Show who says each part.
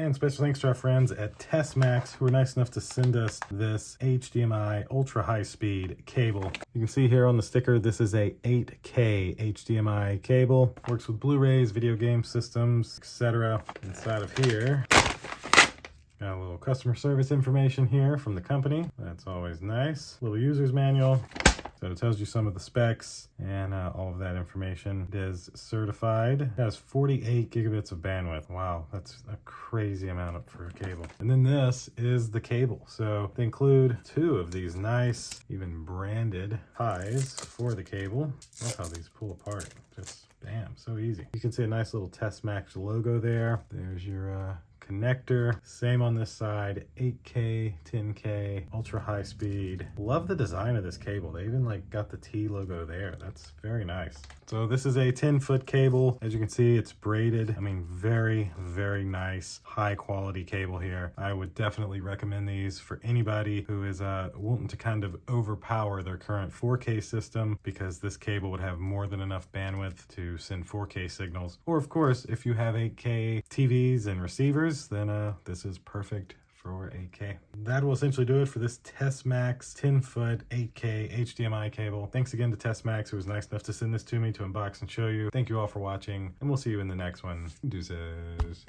Speaker 1: And special thanks to our friends at Tesmax who were nice enough to send us this HDMI ultra high speed cable. You can see here on the sticker, this is a 8K HDMI cable. Works with Blu-rays, video game systems, etc. Inside of here, got a little customer service information here from the company. That's always nice. Little user's manual. So it tells you some of the specs and all of that information. It is certified. It has 48 gigabits of bandwidth. Wow, that's a crazy amount for a cable. And then this is the cable. So they include 2 of these nice, even branded ties for the cable. Love how these pull apart. Just bam, so easy. You can see a nice little Tesmax logo there. There's your connector. Same on this side, 8K, 10K, ultra high speed. Love the design of this cable. They even like got the T logo there. That's very nice. So this is a 10-foot cable. As you can see, it's braided. I mean, very, very nice, high quality cable here. I would definitely recommend these for anybody who is wanting to kind of overpower their current 4K system, because this cable would have more than enough bandwidth to send 4K signals. Or of course, if you have 8K TVs and receivers, then this is perfect for 8K. That will essentially do it for this Tesmax 10-foot 8K HDMI cable. Thanks again to Tesmax, who was nice enough to send this to me to unbox and show you. Thank you all for watching, and we'll see you in the next one. Deuces.